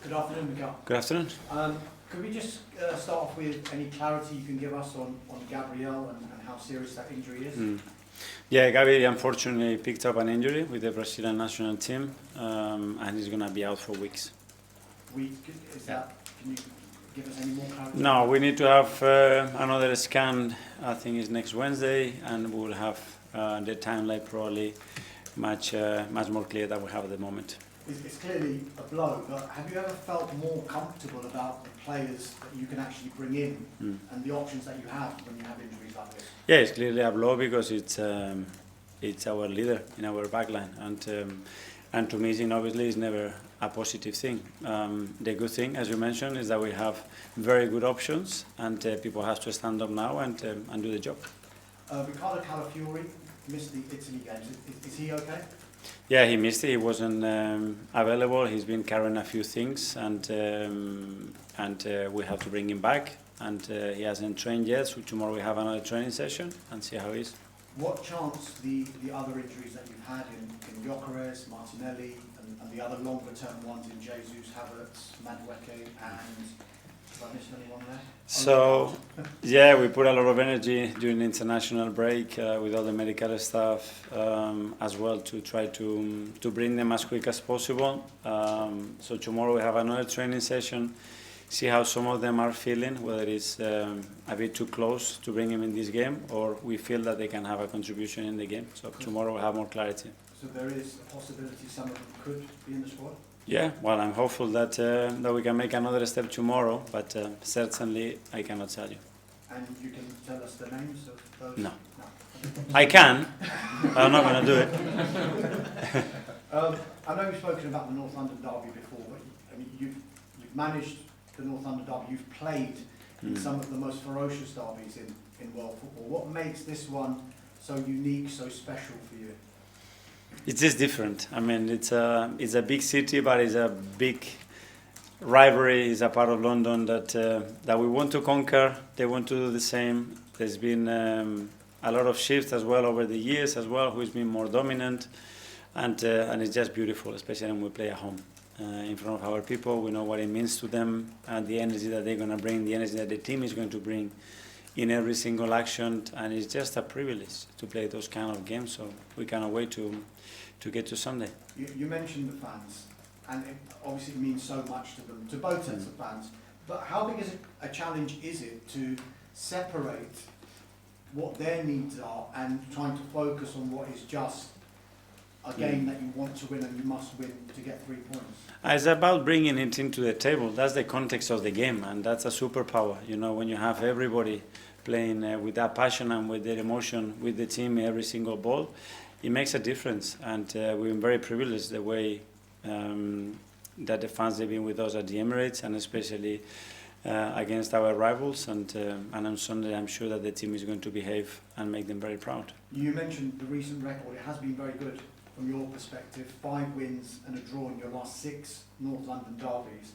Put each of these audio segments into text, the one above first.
Good afternoon, Mikel. Good afternoon. Could we just start off with any clarity you can give us on Gabriel and how serious that injury is? Yeah, Gabriel unfortunately picked up an injury with the Brazilian national team, and he's going to be out for weeks. Can you give us any more clarity? No, we need to have another scan. I think it's next Wednesday, and we'll have the timeline probably much more clear than we have at the moment. It's clearly a blow, but have you ever felt more comfortable about the players that you can actually bring in and the options that you have when you have injuries like this? Yeah, it's clearly a blow because it's our leader in our backline, and to me, obviously, it's never a positive thing. The good thing, as you mentioned, is that we have very good options, and people have to stand up now and do the job. Riccardo Calafiori missed the Italy games. Is he okay? Yeah, he missed it. He wasn't available. He's been carrying a few things, and we have to bring him back. And he hasn't trained yet, so tomorrow we have another training session and see how he is. What chance the other injuries that you've had in Enquiries, Martinelli, and the other longer-term ones in Jesus, Havertz, Madueke, and have I missed anyone there? So, yeah, we put a lot of energy during the international break with all the medical staff as well to try to bring them as quick as possible. So tomorrow we have another training session, see how some of them are feeling, whether it's a bit too close to bring them in this game or we feel that they can have a contribution in the game. So tomorrow we'll have more clarity. So there is a possibility some of them could be in the squad? Yeah, well, I'm hopeful that we can make another step tomorrow, but certainly I cannot tell you. And you can tell us the names of those? No. I can, but I'm not going to do it. I know you've spoken about the North London derby before, but you've managed the North London derby, you've played in some of the most ferocious derbies in world football. What makes this one so unique, so special for you? It's just different. I mean, it's a big city, but it's a big rivalry. It's a part of London that we want to conquer. They want to do the same. There's been a lot of shifts as well over the years as well, who's been more dominant, and it's just beautiful, especially when we play at home in front of our people. We know what it means to them, and the energy that they're going to bring, the energy that the team is going to bring in every single action, and it's just a privilege to play those kind of games. So we cannot wait to get to Sunday. You mentioned the fans, and it obviously means so much to them, to both sets of fans. But how big is a challenge is it to separate what their needs are and trying to focus on what is just a game that you want to win and you must win to get 3 points? It's about bringing it into the table. That's the context of the game, and that's a superpower. You know, when you have everybody playing with that passion and with their emotion with the team every single ball, it makes a difference. And we've been very privileged the way that the fans have been with us at the Emirates, and especially against our rivals. And on Sunday, I'm sure that the team is going to behave and make them very proud. You mentioned the recent record. It has been very good from your perspective. 5 wins and a draw in your last 6 North London derbies.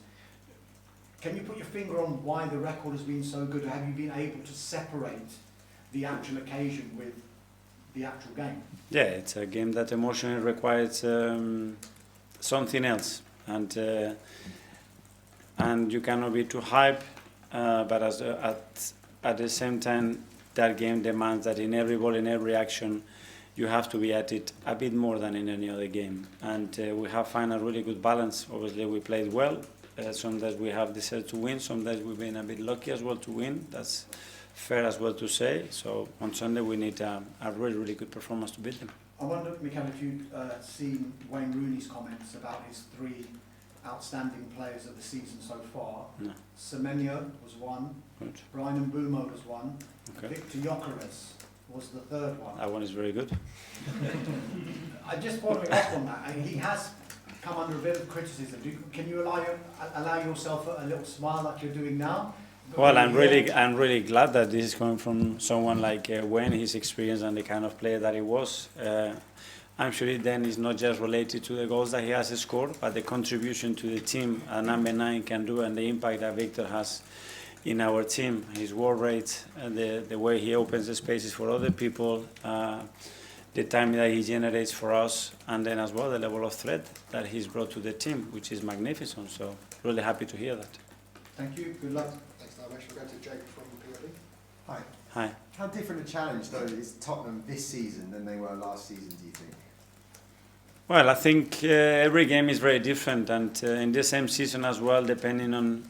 Can you put your finger on why the record has been so good? Have you been able to separate the actual occasion with the actual game? Yeah, it's a game that emotionally requires something else, and you cannot be too hype, but at the same time, that game demands that in every ball, in every action, you have to be at it a bit more than in any other game, and we have found a really good balance. Obviously, we played well. Sometimes we have decided to win. Sometimes we've been a bit lucky as well to win. That's fair as well to say. So on Sunday we need a really, really good performance to beat them. I wonder, Mikel, if you'd seen Wayne Rooney's comments about his 3 outstanding players of the season so far. No. Semenyo was one. Good. Brian Mbeumo was one. Okay. Victor Gyökeres was the 3rd one. That one is very good. I just following up on that. He has come under a bit of criticism. Can you allow yourself a little smile like you're doing now? Well, I'm really glad that this is coming from someone like Wayne, his experience and the kind of player that he was. I'm sure it then is not just related to the goals that he has scored, but the contribution to the team number 9 can do, and the impact that Victor has in our team, his work rate, and the way he opens the spaces for other people, the time that he generates for us, and then as well the level of threat that he's brought to the team, which is magnificent. So really happy to hear that. Thank you, good luck. Thanks very much. We'll go to Jake from PLD. Hi. Hi. How different a challenge, though, is Tottenham this season than they were last season, do you think? Well, I think every game is very different, and in the same season as well, depending on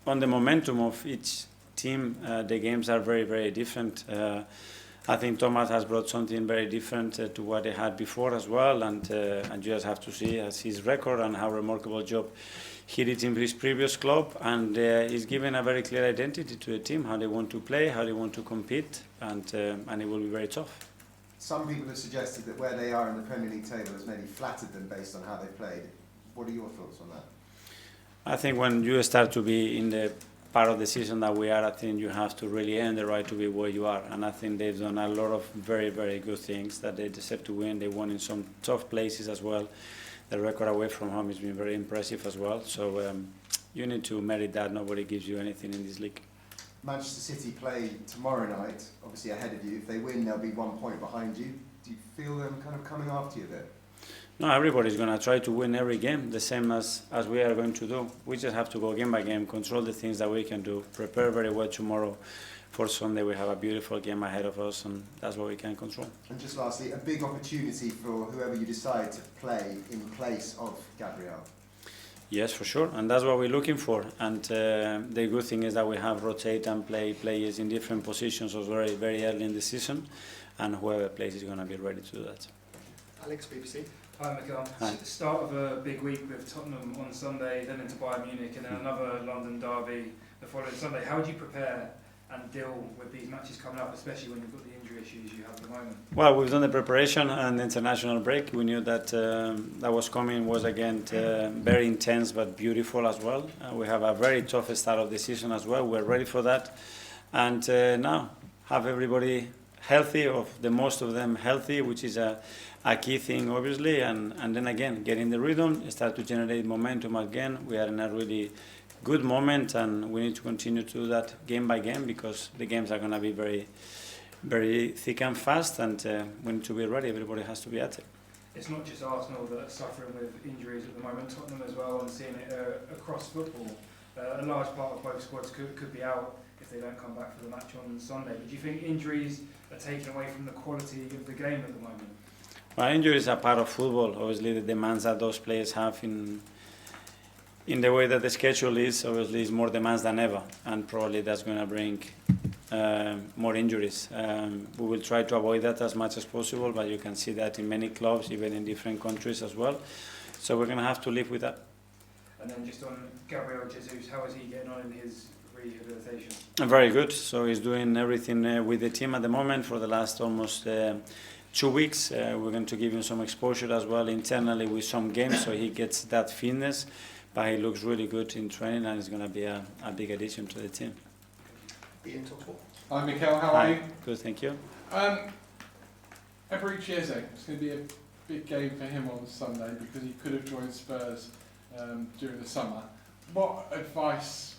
the momentum of each team, the games are very, very different. I think Thomas has brought something very different to what he had before as well, and you just have to see his record and how remarkable job he did in his previous club, and he's given a very clear identity to the team, how they want to play, how they want to compete, and it will be very tough. Some people have suggested that where they are in the Premier League table has maybe flattered them based on how they played. What are your thoughts on that? I think when you start to be in the part of the season that we are, I think you have to really earn the right to be where you are. And I think they've done a lot of very, very good things that they deserve to win. They won in some tough places as well. The record away from home has been very impressive as well. So you need to merit that. Nobody gives you anything in this league. Manchester City play tomorrow night, obviously ahead of you. If they win, they'll be 1 point behind you. Do you feel them kind of coming after you a bit? No, everybody's going to try to win every game, the same as we are going to do. We just have to go game by game, control the things that we can do, prepare very well tomorrow. For Sunday, we have a beautiful game ahead of us, and that's what we can control. And just lastly, a big opportunity for whoever you decide to play in place of Gabriel. Yes, for sure, and that's what we're looking for. And the good thing is that we have rotate and play players in different positions very, very early in the season, and whoever plays is going to be ready to do that. Alex, BBC. Hi, Mikel. Hi. Start of a big week with Tottenham on Sunday, then into Bayern Munich, and then another London derby the following Sunday. How would you prepare and deal with these matches coming up, especially when you've got the injury issues you have at the moment? Well, we've done the preparation and the international break. We knew that that was coming, was again very intense but beautiful as well. We have a very tough start of the season as well. We're ready for that. And now have everybody healthy, of the most of them healthy, which is a key thing obviously, and then again get in the rhythm, start to generate momentum again. We are in a really good moment, and we need to continue to do that game by game, because the games are going to be very, very thick and fast, and we need to be ready. Everybody has to be at it. It's not just Arsenal that are suffering with injuries at the moment, Tottenham as well, and seeing it across football. A large part of both squads could be out if they don't come back for the match on Sunday. But do you think injuries are taken away from the quality of the game at the moment? Well, injuries are part of football. Obviously, the demands that those players have in the way that the schedule is, obviously, is more demands than ever, and probably that's going to bring more injuries. We will try to avoid that as much as possible, but you can see that in many clubs, even in different countries as well. So we're going to have to live with that. And then just on Gabriel Jesus, how is he getting on in his rehabilitation? Very good. So he's doing everything with the team at the moment for the last almost 2 weeks. We're going to give him some exposure as well internally with some games, so he gets that fitness. But he looks really good in training, and he's going to be a big addition to the team. Ian Tottenham. Hi Mikel, how are you? Good, thank you. EZE, it's going to be a big game for him on Sunday because he could have joined Spurs during the summer. What advice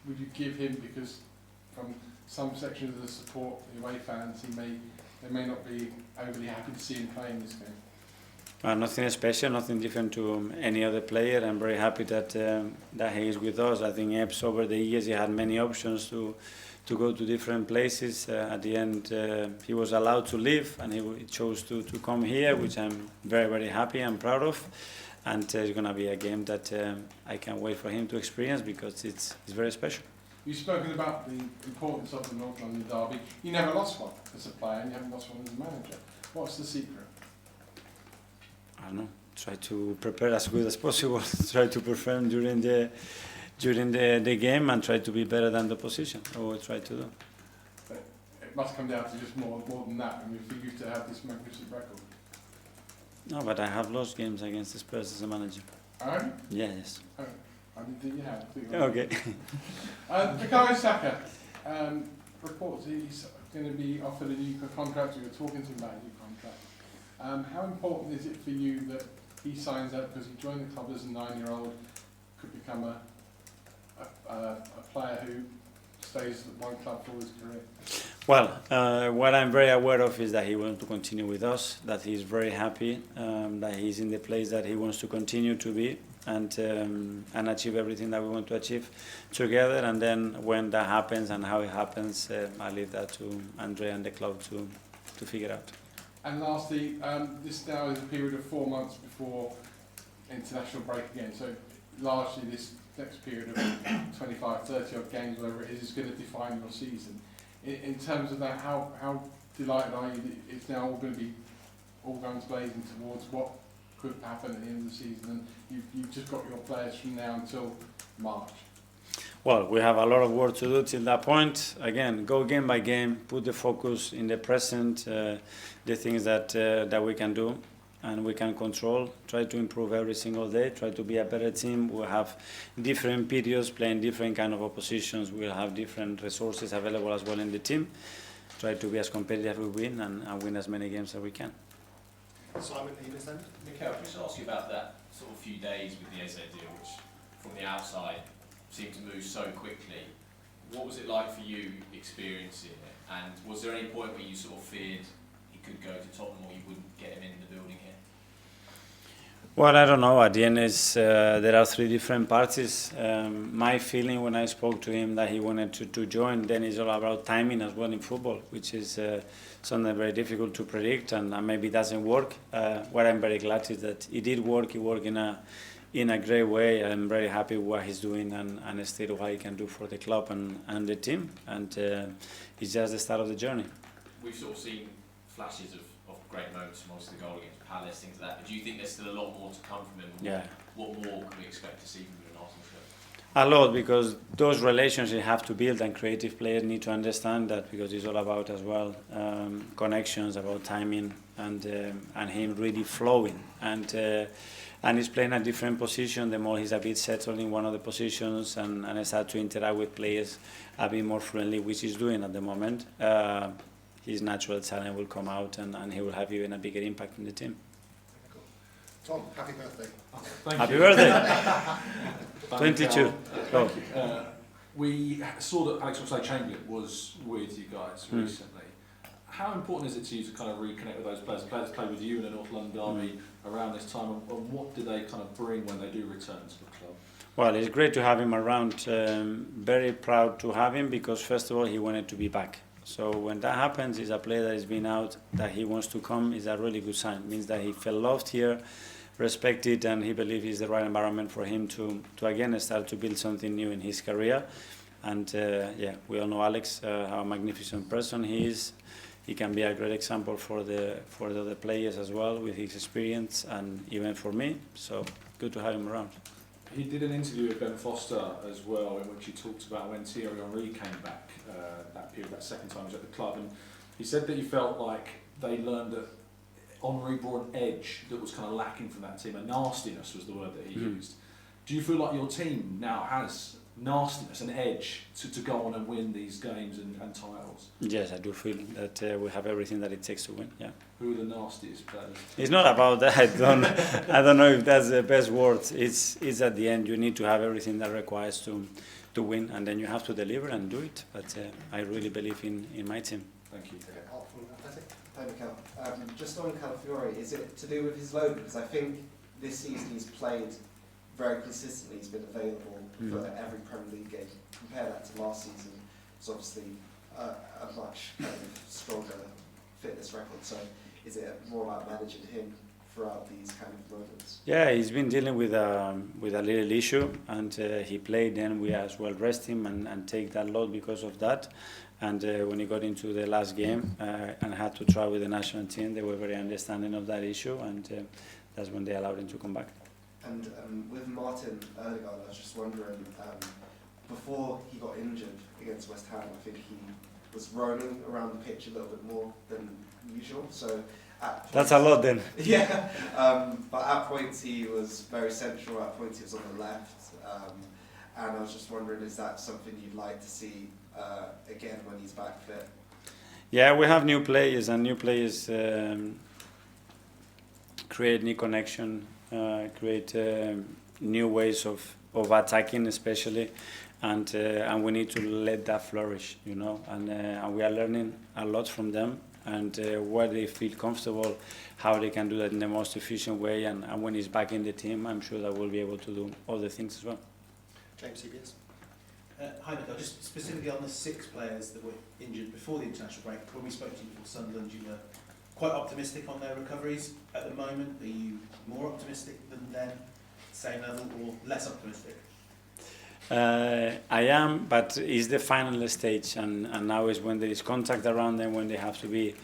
would you give him, because from some sections of the support, the away fans, they may not be overly happy to see him playing this game? Nothing special, nothing different to any other player. I'm very happy that he is with us. I think Eps over the years he had many options to go to different places. At the end he was allowed to leave, and he chose to come here, which I'm very, very happy and proud of. And it's going to be a game that I can't wait for him to experience, because it's very special. You've spoken about the importance of the North London derby. You never lost one as a player, and you haven't lost one as a manager. What's the secret? I don't know. Try to prepare as good as possible. Try to perform during the game, and try to be better than the opposition. Or we'll try to do. But it must come down to just more than that. I mean, for you to have this magnificent record. No, but I have lost games against the Spurs as a manager. Oh? Yes. Oh, I didn't think you had. Okay. Bukayo Saka, reports he's going to be offered a new contract, or you're talking to him about a new contract. How important is it for you that he signs up, because he joined the club as a 9-year-old, could become a player who stays at one club for his career? Well, what I'm very aware of is that he wants to continue with us, that he's very happy, that he's in the place that he wants to continue to be. and achieve everything that we want to achieve together. And then when that happens and how it happens, I leave that to Andre and the club to figure out. And lastly, this now is a period of 4 months before international break again. So largely this next period of 25, 30 odd games, whatever it is going to define your season. In terms of that, how delighted are you that it's now all going to be all guns blazing towards what could happen at the end of the season, and you've just got your players from now until March? Well, we have a lot of work to do till that point. Again, go game by game, put the focus in the present, the things that we can do and we can control, try to improve every single day, try to be a better team. We'll have different periods, playing different kind of oppositions. We'll have different resources available as well in the team. Try to be as competitive as we win and win as many games as we can. Simon, are you listening? Mikel, just ask you about that sort of few days with the EZE deal, which from the outside seemed to move so quickly. What was it like for you experiencing it? And was there any point where you sort of feared he could go to Tottenham or you wouldn't get him in the building here? Well, I don't know. At the end, there are three different parties. My feeling when I spoke to him that he wanted to join, then it's all about timing as well in football, which is something very difficult to predict and maybe doesn't work. What I'm very glad is that it did work. He worked in a great way. I'm very happy with what he's doing and still what he can do for the club and the team. And it's just the start of the journey. We've sort of seen flashes of great moments from obviously the goal against Palace, things like that. But do you think there's still a lot more to come from him? Yeah. What more can we expect to see from him in Arsenal shirt? A lot, because those relationships have to build, and creative players need to understand that, because it's all about as well connections, about timing, and him really flowing. And he's playing a different position. The more he's a bit settled in one of the positions and start to interact with players a bit more friendly, which he's doing at the moment, his natural talent will come out and he will have even a bigger impact in the team. Tom, happy birthday. Happy birthday! 22. Go. We saw that Alex Oxlade-Chamberlain was with you guys recently. How important is it to you to kind of reconnect with those players? The players played with you in the North London derby around this time, and what do they kind of bring when they do return to the club? Well, it's great to have him around. Very proud to have him because, first of all, he wanted to be back. So when that happens, is a player that has been out, that he wants to come, is a really good sign. It means that he felt loved here, respected, and he believes it's the right environment for him to again start to build something new in his career. And yeah, we all know Alex, how a magnificent person he is. He can be a great example for the other players as well with his experience, and even for me. So good to have him around. He did an interview with Ben Foster as well, in which he talked about when Thierry Henry came back that period, that second time he was at the club, and he said that he felt like they learned that Henry brought an edge that was kind of lacking from that team. A nastiness was the word that he used. Do you feel like your team now has nastiness, an edge to go on and win these games and titles? Yes, I do feel that we have everything that it takes to win. Yeah. Who are the nastiest players? It's not about that. I don't know if that's the best word. It's at the end you need to have everything that requires to win, and then you have to deliver and do it. But I really believe in my team. Thank you. Art from Athletic. Hi, Mikel. Just on Calafiori, is it to do with his loan? Because I think this season he's played very consistently. He's been available for every Premier League game. Compare that to last season, it's obviously a much kind of stronger fitness record. So is it more about managing him throughout these kind of moments? Yeah, he's been dealing with a little issue, and he played. Then we as well rest him and take that load because of that. And when he got into the last game and had to try with the national team, they were very understanding of that issue, and that's when they allowed him to come back. And with Martin Ødegaard, I was just wondering, before he got injured against West Ham, I think he was roaming around the pitch a little bit more than usual. So that's a lot then. Yeah, but at points he was very central, at points he was on the left. And I was just wondering, is that something you'd like to see again when he's back fit? Yeah, we have new players, and new players create new connection, create new ways of attacking, especially, and we need to let that flourish, you know. And we are learning a lot from them. and where they feel comfortable, how they can do that in the most efficient way. And when he's back in the team, I'm sure that we'll be able to do all the things as well. James, CBS. Hi, Mikel. Just specifically on the 6 players that were injured before the international break, when we spoke to you before Sunderland, you were quite optimistic on their recoveries. At the moment, are you more optimistic than then, same level, or less optimistic? I am, but it's the final stage, and now is when there is contact around them, when they have to be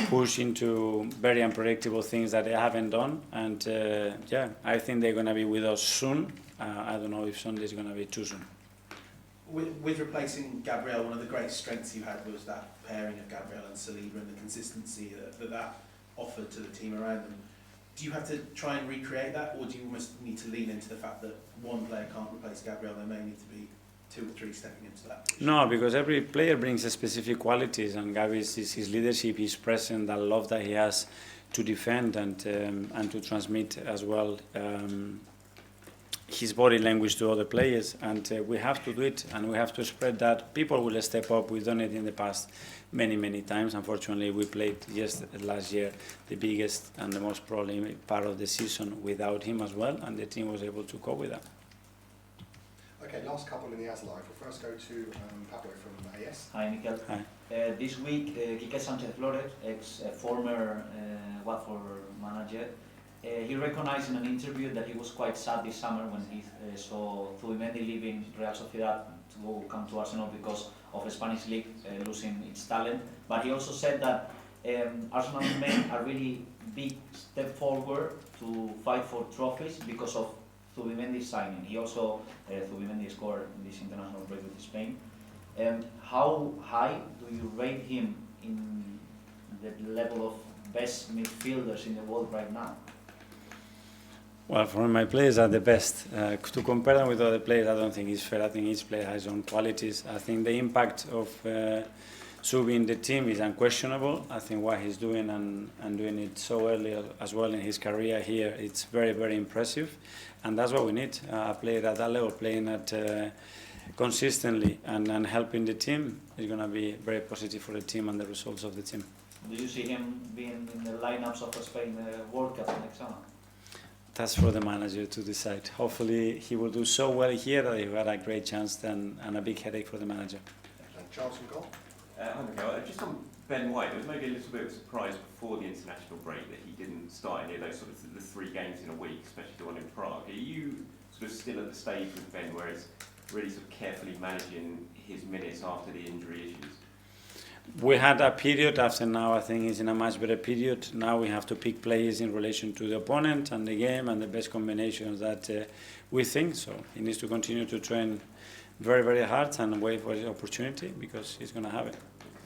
pushed into very unpredictable things that they haven't done. And yeah, I think they're going to be with us soon. I don't know if Sunday is going to be too soon. With replacing Gabriel, one of the great strengths you had was that pairing of Gabriel and Saliba and the consistency that offered to the team around them. Do you have to try and recreate that, or do you almost need to lean into the fact that one player can't replace Gabriel? There may need to be 2 or 3 stepping into that position? No, because every player brings a specific qualities, and Gabri's his leadership, his presence, that love that he has to defend and to transmit as well his body language to other players, and we have to do it, and we have to spread that. People will step up. We've done it in the past many times. Unfortunately, we played last year the biggest and the most probably part of the season without him as well, and the team was able to cope with that. Okay, last couple in the EZE live. We'll first go to Pablo from AS. Hi, Mikel. Hi. This week, Quique Sánchez-Flores, former Watford manager, he recognized in an interview that he was quite sad this summer when he saw Zubimendi leaving Real Sociedad to come to Arsenal because of the Spanish league losing its talent. But he also said that Arsenal men are really big step forward to fight for trophies because of Zubimendi's signing. He also, Zubimendi scored in this international break with Spain. How high do you rate him in the level of best midfielders in the world right now? Well, for my players are the best. To compare them with other players, I don't think it's fair. I think each player has his own qualities. I think the impact of Zubi in the team is unquestionable. I think what he's doing and doing it so early as well in his career here, it's very impressive. And that's what we need. A player at that level, playing at consistently and helping the team is going to be very positive for the team and the results of the team. Do you see him being in the lineups of Spain World Cup next summer? That's for the manager to decide. Hopefully he will do so well here that he had a great chance and a big headache for the manager. Charles from goal. Hi, Mikel. Just on Ben White, there was maybe a little bit of surprise before the international break that he didn't start any of those sort of the 3 games in a week, especially the one in Prague. Are you sort of still at the stage with Ben where it's really sort of carefully managing his minutes after the injury issues? We had a period after now. I think it's in a much better period. Now we have to pick players in relation to the opponent and the game and the best combinations that we think. So he needs to continue to train very hard and wait for his opportunity because he's going to have it.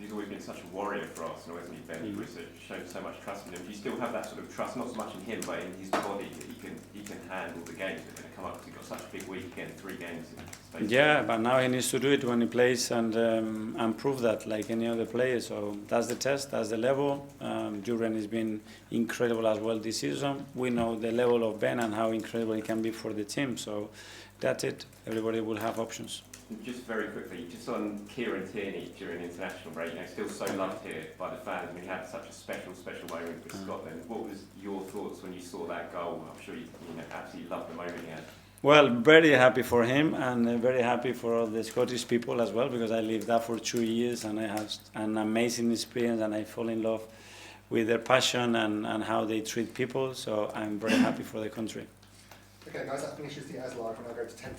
He's always been such a warrior for Arsenal, hasn't he, Ben? He's shown so much trust in him. Do you still have that sort of trust, not so much in him, but in his body, that he can handle the games that are going to come up? Because he's got such a big week again, 3 games in space. Yeah, but now he needs to do it when he plays and prove that like any other player. So that's the test, that's the level. Duran has been incredible as well this season. We know the level of Ben and how incredible he can be for the team. So that's it. Everybody will have options. Just very quickly, just on Kieran Tierney during international break, still so loved here by the fans. I mean, he had such a special moment with Scotland. What was your thoughts when you saw that goal? I'm sure you absolutely loved the moment he had. Well, very happy for him and very happy for all the Scottish people as well, because I lived there for 2 years and I have an amazing experience and I fall in love with their passion and how they treat people. So I'm very happy for the country. Okay, guys, that finishes the EZE live. We'll now go to 10.